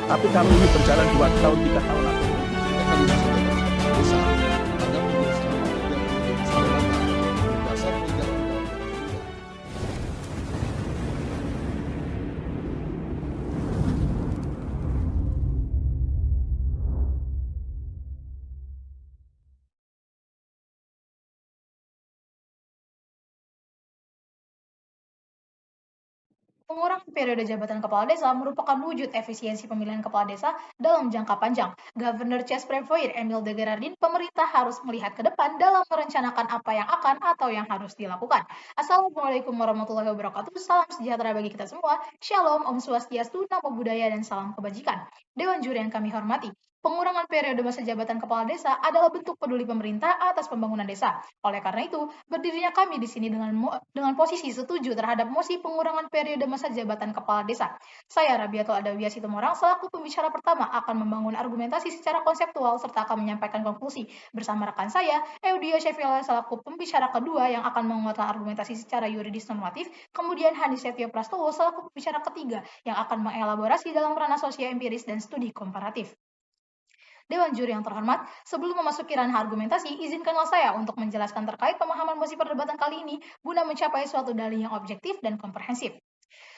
Tapi kalau ini berjalan 2 tahun, 3 tahun atau Kami masa jabatan desa ada penyelesaian yang disepakati dasar undang-undang. Pengurangan periode jabatan kepala desa merupakan wujud efisiensi pemilihan kepala desa dalam jangka panjang. Governor Chess Prevoir Emil de Gerardin, pemerintah harus melihat ke depan dalam merencanakan apa yang akan atau yang harus dilakukan. Assalamualaikum warahmatullahi wabarakatuh. Salam sejahtera bagi kita semua. Shalom, Om Swastiastu, Namo Buddhaya, dan salam kebajikan. Dewan juri yang kami hormati, pengurangan periode masa jabatan kepala desa adalah bentuk peduli pemerintah atas pembangunan desa. Oleh karena itu, berdirinya kami di sini dengan posisi setuju terhadap mosi pengurangan periode masa jabatan kepala desa. Saya Rabiatul Adawiyah Situmorang selaku pembicara pertama akan membangun argumentasi secara konseptual serta akan menyampaikan konklusi bersama rekan saya Eudia Shevila selaku pembicara kedua yang akan menguatkan argumentasi secara yuridis normatif, kemudian Hani Setio Prastowo selaku pembicara ketiga yang akan mengelaborasi dalam ranah sosial empiris dan studi komparatif. Dewan juri yang terhormat, sebelum memasuki ranah argumentasi, izinkanlah saya untuk menjelaskan terkait pemahaman mosi perdebatan kali ini guna mencapai suatu dalih yang objektif dan komprehensif.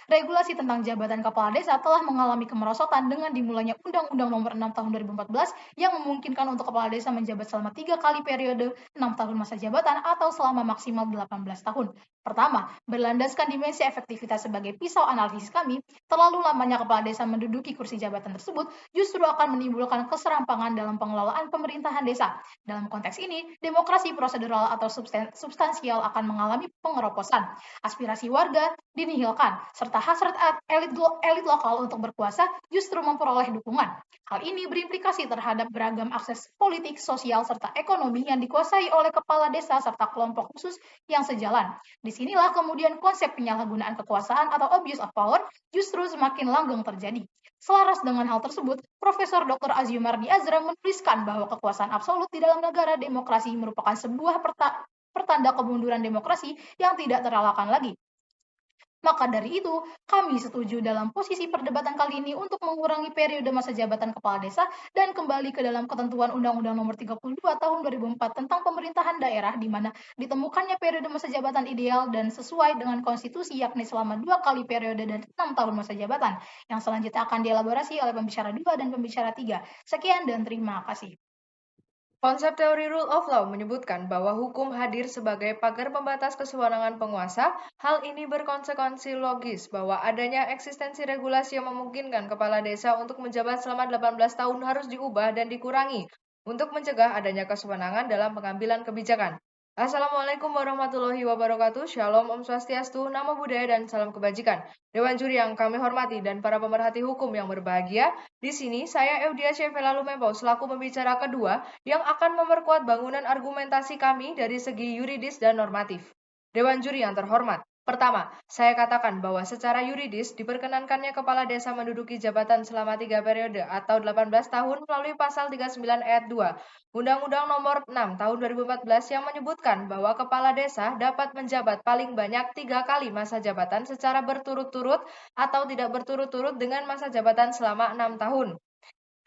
Regulasi tentang jabatan kepala desa telah mengalami kemerosotan dengan dimulainya Undang-Undang Nomor 6 Tahun 2014 yang memungkinkan untuk kepala desa menjabat selama 3 kali periode 6 tahun masa jabatan atau selama maksimal 18 tahun. Pertama, berlandaskan dimensi efektivitas sebagai pisau analisis kami, terlalu lamanya kepala desa menduduki kursi jabatan tersebut justru akan menimbulkan keserampangan dalam pengelolaan pemerintahan desa. Dalam konteks ini, demokrasi prosedural atau substansial akan mengalami pengeroposan. Aspirasi warga dinihilkan, serta hasrat elit lokal untuk berkuasa justru memperoleh dukungan. Hal ini berimplikasi terhadap beragam akses politik, sosial, serta ekonomi yang dikuasai oleh kepala desa serta kelompok khusus yang sejalan. Disinilah kemudian konsep penyalahgunaan kekuasaan atau abuse of power justru semakin langgeng terjadi. Selaras dengan hal tersebut, Profesor Dr. Aziumardi Azra menuliskan bahwa kekuasaan absolut di dalam negara demokrasi merupakan sebuah pertanda kemunduran demokrasi yang tidak terelakkan lagi. Maka dari itu, kami setuju dalam posisi perdebatan kali ini untuk mengurangi periode masa jabatan kepala desa dan kembali ke dalam ketentuan Undang-Undang Nomor 32 Tahun 2004 tentang pemerintahan daerah di mana ditemukannya periode masa jabatan ideal dan sesuai dengan konstitusi yakni selama 2 kali periode dan 6 tahun masa jabatan yang selanjutnya akan dielaborasi oleh pembicara 2 dan pembicara 3. Sekian dan terima kasih. Konsep teori rule of law menyebutkan bahwa hukum hadir sebagai pagar pembatas kesewenangan penguasa. Hal ini berkonsekuensi logis bahwa adanya eksistensi regulasi yang memungkinkan kepala desa untuk menjabat selama 18 tahun harus diubah dan dikurangi untuk mencegah adanya kesewenangan dalam pengambilan kebijakan. Assalamualaikum warahmatullahi wabarakatuh. Shalom, Om Swastiastu, Namo Buddhaya, dan salam kebajikan. Dewan juri yang kami hormati dan para pemerhati hukum yang berbahagia, di sini saya Eudia Shevila Lumebo selaku pembicara kedua yang akan memperkuat bangunan argumentasi kami dari segi yuridis dan normatif. Dewan juri yang terhormat, pertama, saya katakan bahwa secara yuridis diperkenankannya kepala desa menduduki jabatan selama 3 periode atau 18 tahun melalui pasal 39 ayat 2 Undang-Undang Nomor 6 Tahun 2014 yang menyebutkan bahwa kepala desa dapat menjabat paling banyak 3 kali masa jabatan secara berturut-turut atau tidak berturut-turut dengan masa jabatan selama 6 tahun.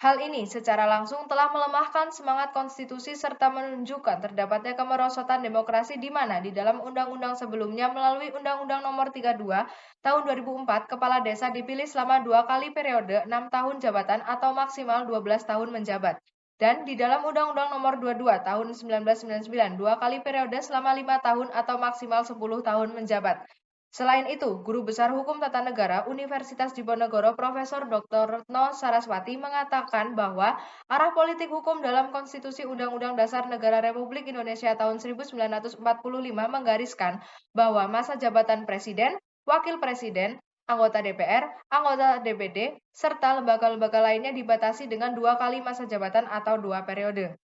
Hal ini secara langsung telah melemahkan semangat konstitusi serta menunjukkan terdapatnya kemerosotan demokrasi di mana di dalam undang-undang sebelumnya melalui Undang-Undang Nomor 32 Tahun 2004 kepala desa dipilih selama 2 kali periode 6 tahun jabatan atau maksimal 12 tahun menjabat. Dan di dalam Undang-Undang Nomor 22 Tahun 1999 2 kali periode selama 5 tahun atau maksimal 10 tahun menjabat. Selain itu, Guru Besar Hukum Tata Negara Universitas Diponegoro Profesor Dr. Retno Saraswati mengatakan bahwa arah politik hukum dalam Konstitusi Undang-Undang Dasar Negara Republik Indonesia tahun 1945 menggariskan bahwa masa jabatan Presiden, Wakil Presiden, anggota DPR, anggota DPD, serta lembaga-lembaga lainnya dibatasi dengan 2 kali masa jabatan atau 2 periode.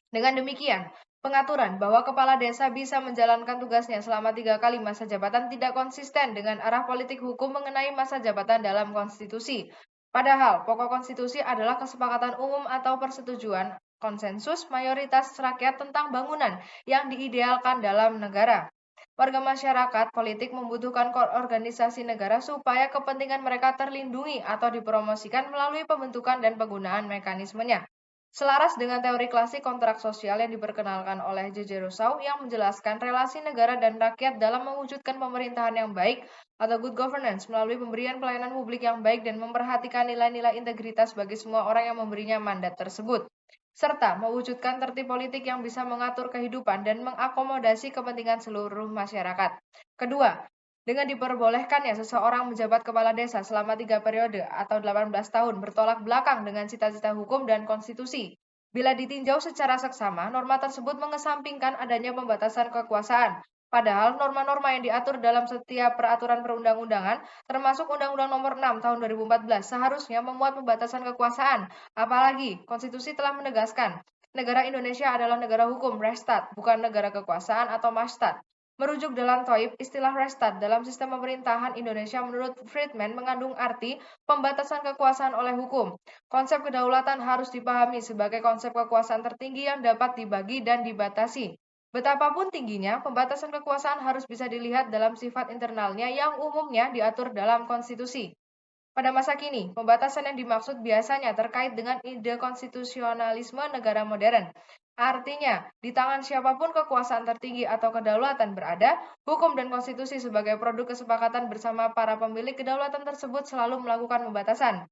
Dengan demikian, pengaturan bahwa kepala desa bisa menjalankan tugasnya selama 3 kali masa jabatan tidak konsisten dengan arah politik hukum mengenai masa jabatan dalam konstitusi. Padahal, pokok konstitusi adalah kesepakatan umum atau persetujuan konsensus mayoritas rakyat tentang bangunan yang diidealkan dalam negara. Warga masyarakat politik membutuhkan organisasi negara supaya kepentingan mereka terlindungi atau dipromosikan melalui pembentukan dan penggunaan mekanismenya. Selaras dengan teori klasik kontrak sosial yang diperkenalkan oleh J.J. Rousseau yang menjelaskan relasi negara dan rakyat dalam mewujudkan pemerintahan yang baik atau good governance melalui pemberian pelayanan publik yang baik dan memperhatikan nilai-nilai integritas bagi semua orang yang memberinya mandat tersebut, serta mewujudkan tertib politik yang bisa mengatur kehidupan dan mengakomodasi kepentingan seluruh masyarakat. Kedua, dengan diperbolehkannya seseorang menjabat kepala desa selama 3 periode atau 18 tahun bertolak belakang dengan cita-cita hukum dan konstitusi. Bila ditinjau secara seksama, norma tersebut mengesampingkan adanya pembatasan kekuasaan. Padahal norma-norma yang diatur dalam setiap peraturan perundang-undangan, termasuk Undang-Undang Nomor 6 Tahun 2014, seharusnya memuat pembatasan kekuasaan. Apalagi, konstitusi telah menegaskan, negara Indonesia adalah negara hukum, Restat, bukan negara kekuasaan atau Mastat. Merujuk dalam Thoib, istilah Restat dalam sistem pemerintahan Indonesia menurut Friedman mengandung arti pembatasan kekuasaan oleh hukum. Konsep kedaulatan harus dipahami sebagai konsep kekuasaan tertinggi yang dapat dibagi dan dibatasi. Betapapun tingginya, pembatasan kekuasaan harus bisa dilihat dalam sifat internalnya yang umumnya diatur dalam konstitusi. Pada masa kini, pembatasan yang dimaksud biasanya terkait dengan ide konstitusionalisme negara modern. Artinya, di tangan siapapun kekuasaan tertinggi atau kedaulatan berada, hukum dan konstitusi sebagai produk kesepakatan bersama para pemilik kedaulatan tersebut selalu melakukan pembatasan.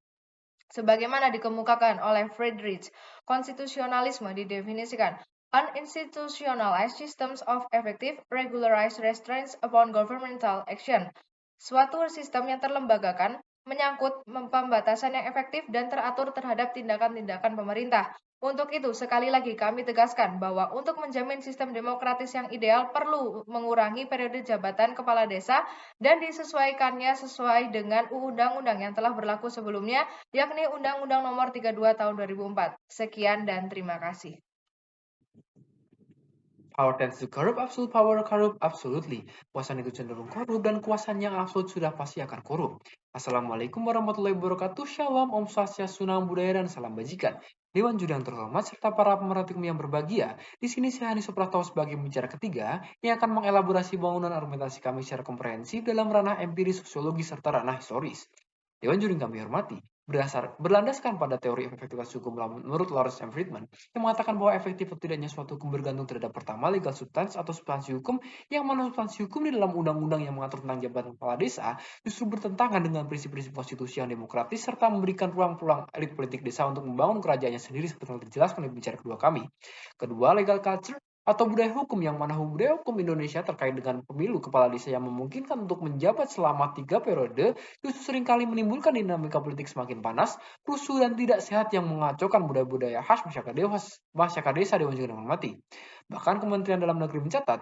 Sebagaimana dikemukakan oleh Friedrich, konstitusionalisme didefinisikan uninstitutionalized systems of effective, regularized restraints upon governmental action. Suatu sistem yang terlembagakan, menyangkut pembatasan yang efektif dan teratur terhadap tindakan-tindakan pemerintah. Untuk itu, sekali lagi kami tegaskan bahwa untuk menjamin sistem demokratis yang ideal perlu mengurangi periode jabatan kepala desa dan disesuaikannya sesuai dengan undang-undang yang telah berlaku sebelumnya, yakni Undang-Undang Nomor 32 Tahun 2004. Sekian dan terima kasih. Power tends to corrupt, absolute power corrupt, absolutely. Kuasaan itu cenderung korup dan kuasaan yang absolut sudah pasti akan korup. Assalamualaikum warahmatullahi wabarakatuh, Shalom, Om Swastiastu, Namo Buddhaya, dan salam bajikan. Dewan Juri yang terhormat serta para pemerhati yang berbahagia, di sini saya Hani Suprapto sebagai pembicara ketiga yang akan mengelaborasi bangunan argumentasi kami secara komprehensif dalam ranah empiris, sosiologi, serta ranah historis. Dewan Juri yang kami hormati, berlandaskan pada teori efektivitas hukum menurut Lawrence M. Friedman yang mengatakan bahwa efektif atau tidaknya suatu hukum bergantung terhadap pertama legal substance atau substansi hukum, yang mana substansi hukum di dalam undang-undang yang mengatur tentang jabatan kepala desa justru bertentangan dengan prinsip-prinsip konstitusi yang demokratis serta memberikan ruang-ruang elit politik desa untuk membangun kerajaannya sendiri seperti yang dijelaskan oleh bicara kedua kami. Kedua, legal culture atau budaya hukum, yang mana budaya hukum Indonesia terkait dengan pemilu kepala desa yang memungkinkan untuk menjabat selama 3 periode justru seringkali menimbulkan dinamika politik semakin panas, rusuh, dan tidak sehat yang mengacaukan budaya-budaya khas masyarakat desa Dewan Juri yang hormati. Bahkan Kementerian Dalam Negeri mencatat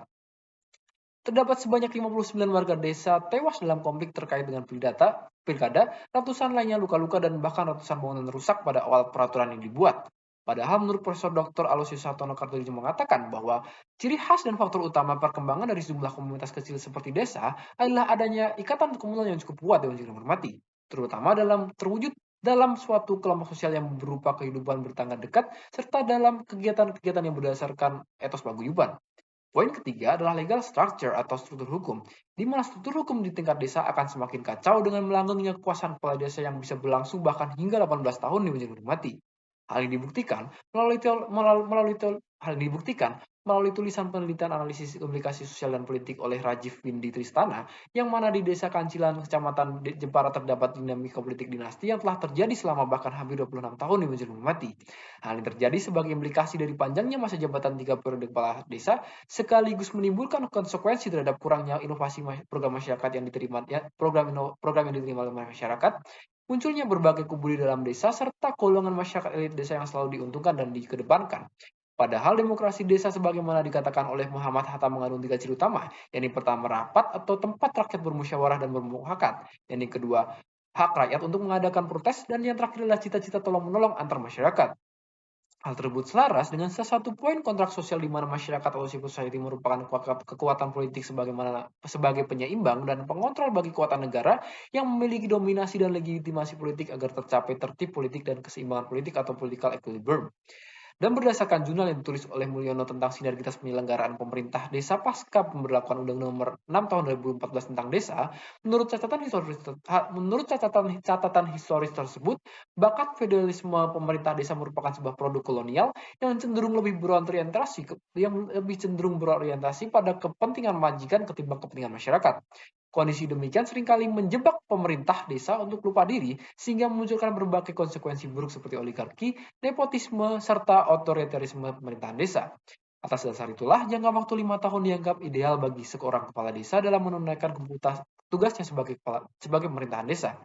terdapat sebanyak 59 warga desa tewas dalam konflik terkait dengan pilkada, ratusan lainnya luka-luka, dan bahkan ratusan bangunan rusak pada awal peraturan yang dibuat. Padahal menurut Profesor Dr. Aloysius Sartono Kartodinjo mengatakan bahwa ciri khas dan faktor utama perkembangan dari sejumlah komunitas kecil seperti desa adalah adanya ikatan komunal yang cukup kuat Dewan Juri yang hormati, terutama terwujud dalam suatu kelompok sosial yang berupa kehidupan bertangga dekat serta dalam kegiatan-kegiatan yang berdasarkan etos paguyuban. Poin ketiga adalah legal structure atau struktur hukum, di mana struktur hukum di tingkat desa akan semakin kacau dengan melanggengnya kekuasaan kepala desa yang bisa berlangsung bahkan hingga 18 tahun Dewan Juri yang hormati. Hal ini dibuktikan melalui tulisan penelitian analisis implikasi sosial dan politik oleh Rajiv Windy Tristana, yang mana di Desa Kancilan, Kecamatan Jepara terdapat dinamika politik dinasti yang telah terjadi selama bahkan hampir 26 tahun di Juri mati. Hal ini terjadi sebagai implikasi dari panjangnya masa jabatan 3 periode kepala desa, sekaligus menimbulkan konsekuensi terhadap kurangnya inovasi program masyarakat yang diterima oleh masyarakat, munculnya berbagai kubu di dalam desa, serta golongan masyarakat elit desa yang selalu diuntungkan dan dikedepankan. Padahal demokrasi desa sebagaimana dikatakan oleh Muhammad Hatta mengandung 3 ciri utama, yakni pertama rapat atau tempat rakyat bermusyawarah dan bermufakat, yakni kedua hak rakyat untuk mengadakan protes, dan yang terakhir adalah cita-cita tolong-menolong antar masyarakat. Hal tersebut selaras dengan salah satu poin kontrak sosial di mana masyarakat atau civil society merupakan kekuatan politik sebagai penyeimbang dan pengontrol bagi kekuatan negara yang memiliki dominasi dan legitimasi politik agar tercapai tertib politik dan keseimbangan politik atau political equilibrium. Dan berdasarkan jurnal yang ditulis oleh Mulyono tentang sinergitas penyelenggaraan pemerintah desa pasca pemberlakuan Undang-Undang Nomor 6 Tahun 2014 tentang desa, menurut catatan historis tersebut, bakat feudalisme pemerintah desa merupakan sebuah produk kolonial yang cenderung lebih berorientasi pada kepentingan majikan ketimbang kepentingan masyarakat. Kondisi demikian seringkali menjebak pemerintah desa untuk lupa diri sehingga memunculkan berbagai konsekuensi buruk seperti oligarki, nepotisme, serta otoritarisme pemerintahan desa. Atas dasar itulah, jangka waktu 5 tahun dianggap ideal bagi seorang kepala desa dalam menunaikan tugasnya sebagai pemerintahan desa.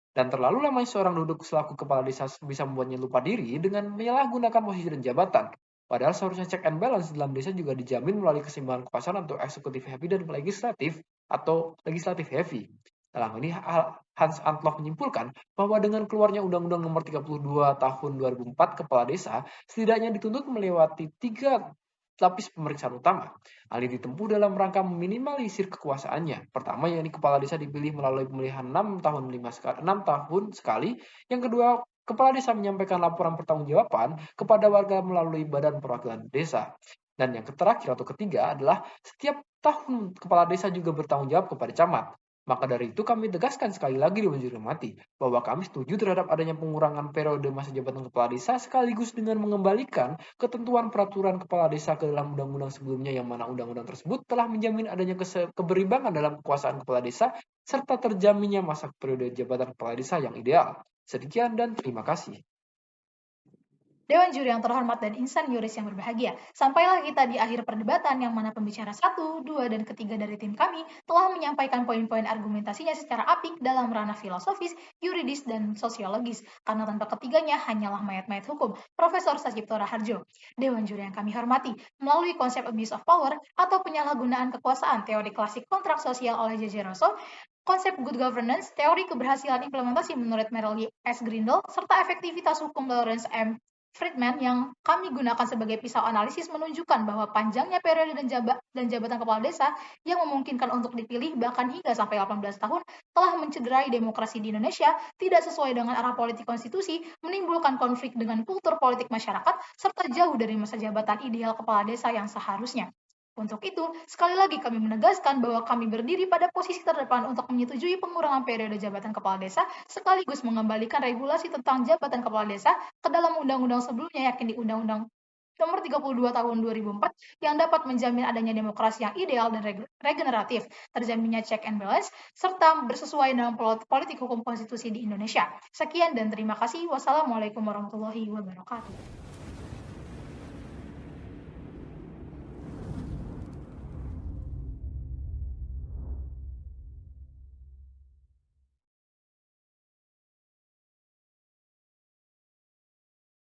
Dan terlalu lamanya seorang duduk selaku kepala desa bisa membuatnya lupa diri dengan menyalahgunakan posisi dan jabatan. Padahal seharusnya check and balance dalam desa juga dijamin melalui keseimbangan kekuasaan untuk eksekutif heavy dan legislatif atau legislatif heavy. Dalam ini, Hans Antloff menyimpulkan bahwa dengan keluarnya Undang-Undang Nomor 32 Tahun 2004 Kepala Desa, setidaknya dituntut melewati 3 lapis pemeriksaan utama. Hal ini ditempuh dalam rangka meminimalisir kekuasaannya. Pertama, yakni kepala desa dipilih melalui pemilihan 6 tahun sekali. Yang kedua, kepala desa menyampaikan laporan pertanggungjawaban kepada warga melalui Badan Perwakilan Desa. Dan yang terakhir atau ketiga adalah setiap tahun kepala desa juga bertanggung jawab kepada camat. Maka dari itu kami tegaskan sekali lagi Dewan Juri Hormati bahwa kami setuju terhadap adanya pengurangan periode masa jabatan kepala desa sekaligus dengan mengembalikan ketentuan peraturan kepala desa ke dalam undang-undang sebelumnya yang mana undang-undang tersebut telah menjamin adanya keberimbangan dalam kekuasaan kepala desa serta terjaminnya masa periode jabatan kepala desa yang ideal. Sekian dan terima kasih. Dewan juri yang terhormat dan insan yuris yang berbahagia, sampailah kita di akhir perdebatan yang mana pembicara 1, 2, dan ketiga dari tim kami telah menyampaikan poin-poin argumentasinya secara apik dalam ranah filosofis, yuridis, dan sosiologis, karena tanpa ketiganya hanyalah mayat-mayat hukum. Profesor Sacipto Raharjo. Dewan juri yang kami hormati, melalui konsep abuse of power atau penyalahgunaan kekuasaan, teori klasik kontrak sosial oleh J.J. Rousseau, konsep good governance, teori keberhasilan implementasi menurut Merrill S. Grindle, serta efektivitas hukum Lawrence M. Friedman yang kami gunakan sebagai pisau analisis menunjukkan bahwa panjangnya periode dan jabatan kepala desa yang memungkinkan untuk dipilih bahkan hingga sampai 18 tahun telah mencederai demokrasi di Indonesia, tidak sesuai dengan arah politik konstitusi, menimbulkan konflik dengan kultur politik masyarakat, serta jauh dari masa jabatan ideal kepala desa yang seharusnya. Untuk itu, sekali lagi kami menegaskan bahwa kami berdiri pada posisi terdepan untuk menyetujui pengurangan periode jabatan kepala desa sekaligus mengembalikan regulasi tentang jabatan kepala desa ke dalam undang-undang sebelumnya yakni Undang-Undang Nomor 32 Tahun 2004 yang dapat menjamin adanya demokrasi yang ideal dan regeneratif, terjaminnya check and balance, serta bersesuaian dengan politik hukum konstitusi di Indonesia. Sekian dan terima kasih. Wassalamualaikum warahmatullahi wabarakatuh.